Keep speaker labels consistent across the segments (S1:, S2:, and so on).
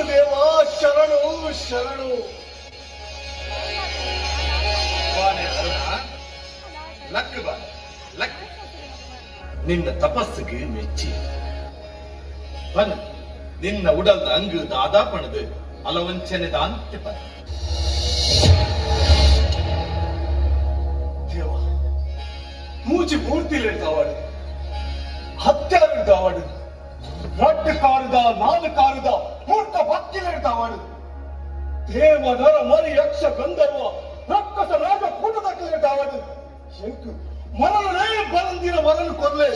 S1: ಗುರುದೇವ ಶರಣು ಶರಣು.
S2: ಲಕ್ ಬಾ ಲಕ್. ನಿನ್ನ ತಪಸ್ಸಿಗೆ ಮೆಚ್ಚಿ ಬನ ನಿನ್ನ ಉಡಲ್ದ ಅಂಗು ದಾದಾ ಪಣದು ಅಲವಂಚನೆದ ಅಂತ್ಯ ಪದ.
S1: ದೇವ ಮೂಜಿ ಮೂರ್ತಿಲಿಡ್ತಾವಾಡು, ಹತ್ಯಾರಿಡ್ತಾವಾಡು, ರಡ್ಡು ಕಾರುದ ನಾಲು ಕಾರುದ ಮೂರ್ತ ಭಕ್ತಿಲಿಡ್ತಾವಾಡು. ದೇವ ನರ ಮರಿ ಯಕ್ಷ ಗಂಧರ್ವ ರಕ್ಕಸ ರಾಜ ಕೂಟದಕ್ಕಿಲಿಡ್ತಾವಾಡು. ಶಂಕು ಮರಳನೇ ಬರಂದಿರ ವರನು ಕೊರ್ಲೆ,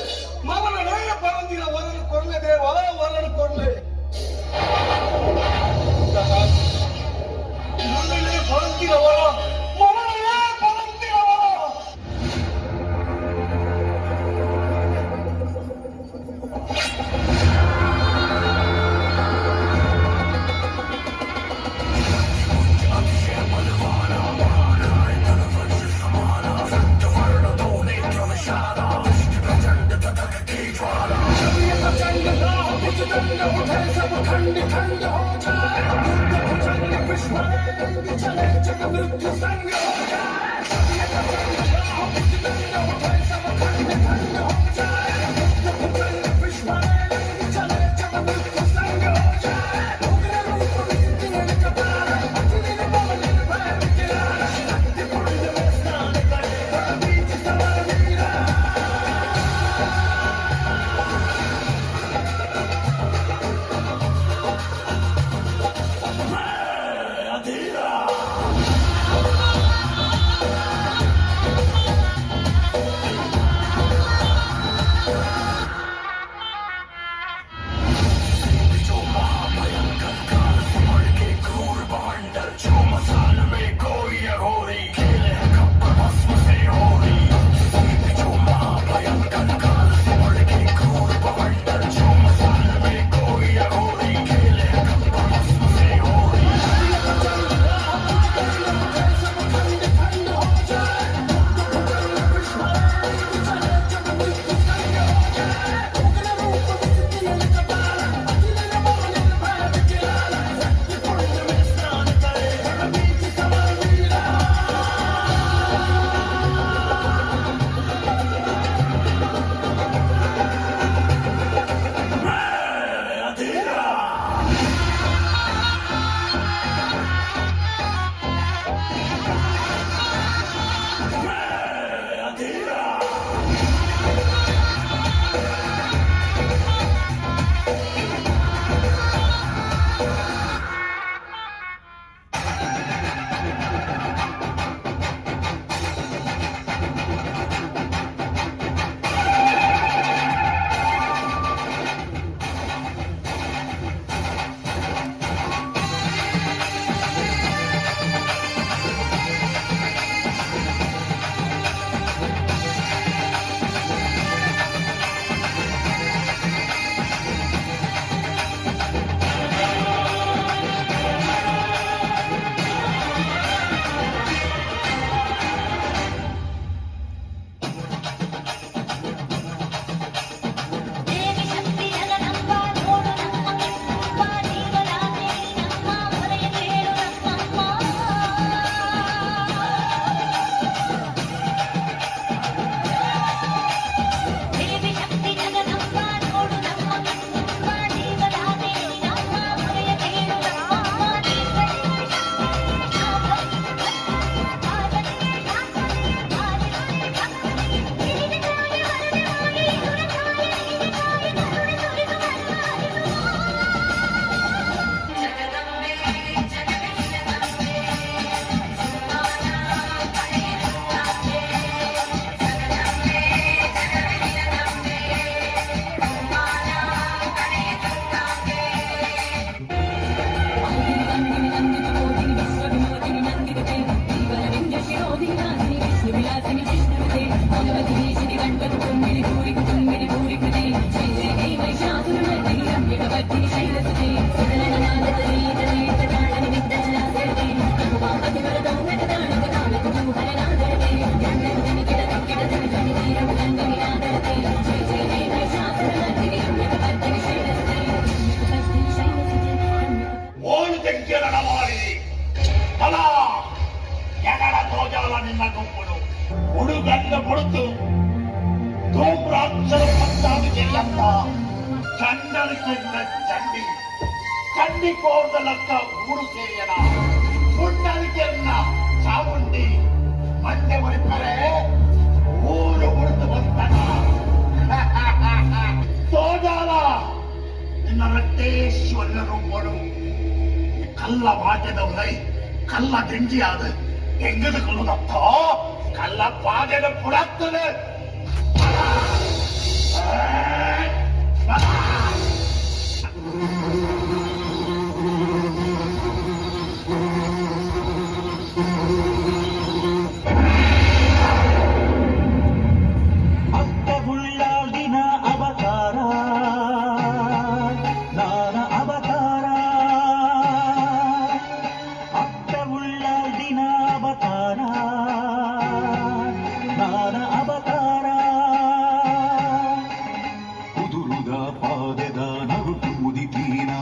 S1: ಮರಳನೇ ಬರಂದಿರ ವರನು ಕೊರ್ಲೆ ದೇವ ವರನು ಕೊರ್ಲೆ. ಮರಳನೇ ಬರಂದಿರ ವರ, ಮರಳನೇ ಬರಂದಿರ ವರ.
S3: खंड खंड हो जाए, चले जग मृत्यु संग हो जाए। खंड खंड हो जाए, विश्व चले जग मृत्यु संग हो जाए। उग्र रूप विचित्र कपाल, अतुलित बल निर्भय विकराल, शक्ति पुण्य में स्नान करे, बीच समर वीरा।
S4: ಹೆಜ್ಜೆರಣ ಮಾಡಿ ಅಲ ಎಗಳ ತೋಜಾಲ ನಿನ್ನ ಗುಂಪುಡು ಹುಡುಗಂಡ ಮುಡುತು ಧೂಮ್ರಾಕ್ಷರ ಪತ್ತಾದು ಚೆಲ್ಲಂತ ಚಂಡನಿಕೆಂದ ಚಂಡಿ ಚಂಡಿ ಕೋರ್ದಲಕ್ಕ ಊರು ಸೇರಿಯನ ಮುಂಡಲಿಕೆಯನ್ನ ಚಾಮುಂಡಿ ಮಂಡೆ ಮುಡಿತಾರೆ ಊರು ಮುಡಿದು ಬಂತನ ತೋಜಾಲ ನಿನ್ನ ರಟ್ಟೇಶ್ವರರು ಕೊಡು ಕಲ್ಲ ಮಾಟದವರೈ ಕಲ್ಲ ದಿಂಜಿಯಾದ ಹೆಂಗದ ಕೊಲ್ಲುದಪ್ಪ ಕಲ್ಲ ಪಾದದ ಪುಡಾಗ್ತದೆ
S5: ಅಕ್ಕಗುಳ್ಳಾಗಿನ ಅವತಾರ ನಾನ ಅವತಾರ ಅಕ್ಕಗುಳ್ಳಾಗಿನ ಅವತಾರ ನಾನ ಅವತಾರ ಕುದುರುದ ಪಾದದ ನರುಟು ಮುದಿತೀನ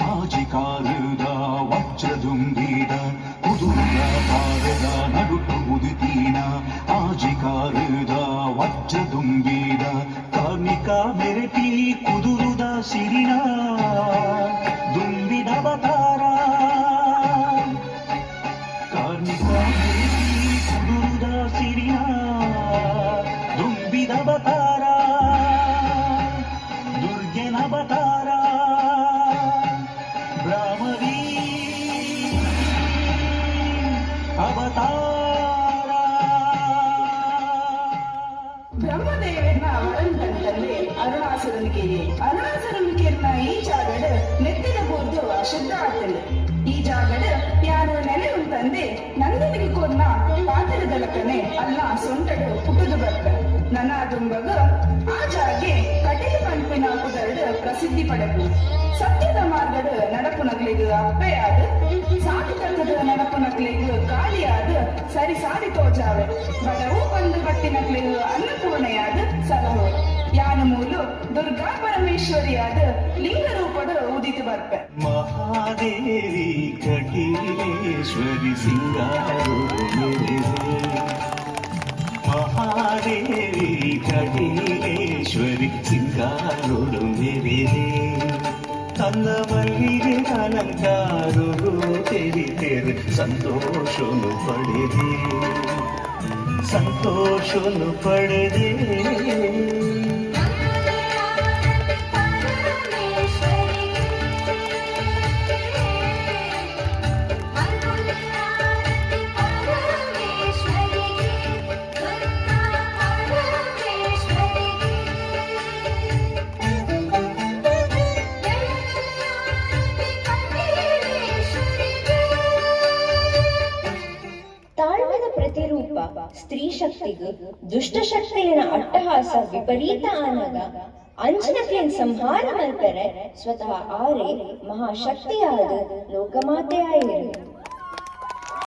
S5: ಆಚಿಕಾಲದ ವಜ್ರದುಂಬಿದ ಕುದುರುದ ಪಾದದ ನಡುಟು ಮುದಿತೀನ ಆಜಿಕಾಲದ ವಜ್ರದುಂಬಿದ ಕಾರ್ಮಿಕ ಮೆರೆಪಿ ಕುದುರುದ ಸಿರಿನ ದುಂಬಿದ ಅವತಾರ ಕಾರ್ಮಿಕ ಮೆರೆಪಿ ಕುದುರುದ ಸಿರಿನ ದುಂಬಿದ ಅವತಾರ ದುರ್ಗೆನ ಅವತಾರ ಬ್ರಾಹ್ಮಣಿ ಅವತಾರ
S6: ಬ್ರಹ್ಮದೇವನ ವರಂತಂತಂದ್ರೆ ಅರುಣಾಸುರನಿಗೆ ಅರುಣಾಸುರನಿಗೆರ್ನ ಈ ಜಾಗಡ್ ನೆತ್ತಿನ ಬೋರ್ದು ಅಶುದ್ಧ ಆಗ್ತದೆ ಈ ಜಾಗಡ್ ಯಾರು ನೆಲೆ ಉಂಟಂದೆ ನಂದನಿಗೆ ಕೊನ್ನ ಪಾತ್ರದಲಕನೆ ಅಲ್ಲ ಸೊಂಟಡು ಪುಟುದು ಬರ್ತ ನನ್ನ ದುಂಬಗ ಆ ಜಾಗೆ ಕಟೀಲು ಪಂಪಿನ ಕುದರ್ಡ್ ಪ್ರಸಿದ್ಧಿ ಪಡೆದು ಸತ್ಯದ ಮಾರ್ಗಡ್ ನಡಪುನಗ್ಲಿಗೆ ಅಪ್ಪೆಯಾದ ಸಾಟಿ ತಕ್ಕದ ನಡಪುನಗ್ಲಿಗೆ ಕಾಳಿಯಾದ ಸರಿ ಸಾಡಿ ತೋಜಾವೆ ಬಡವು ಬಂದು ಬಟ್ಟಿನಗ್ಲಿಗೆ ಅನ್ನಪೂರ್ಣೆಯಾದ ಸಲಹು ಯಾನ ಮೂಲು ದುರ್ಗಾ ಪರಮೇಶ್ವರಿಯಾದ ಲಿಂಗ ರೂಪದ ಉದಿತು ಬರ್ಪೆ
S5: ಮಹಾದೇವಿ ಕಟೀಲೇಶ್ವರಿ ಸಿಂಗಾರು ಮಹಾದೇವಿ ಕಟೀಲೇಶ್ವರಿ ಸಿಂಗಾರೋಡು ಮೇರೆ ತನ್ನ ಮಲ್ಲಿಗೆ ಅಲಂಕಾರು ತೆರಿತೆರೆ ಸಂತೋಷನು ಪಡೆದೆ
S7: ತಾಳ್ಮೆದ ಪ್ರತಿರೂಪ ಸ್ತ್ರೀ ಶಕ್ತಿಗೂ ದುಷ್ಟ ಶಕ್ತಿಯ ಅಟ್ಟಹಾಸ ವಿಪರೀತ ಆನಗ ಅಂಚಿನಕ್ಲೇನ್ ಸಂಹಾರ ಮಲ್ಪರೆ ಸ್ವತಃ ಆರೆ ಮಹಾಶಕ್ತಿಯಾದ ಲೋಕಮಾತೆಯಾಯಿರು.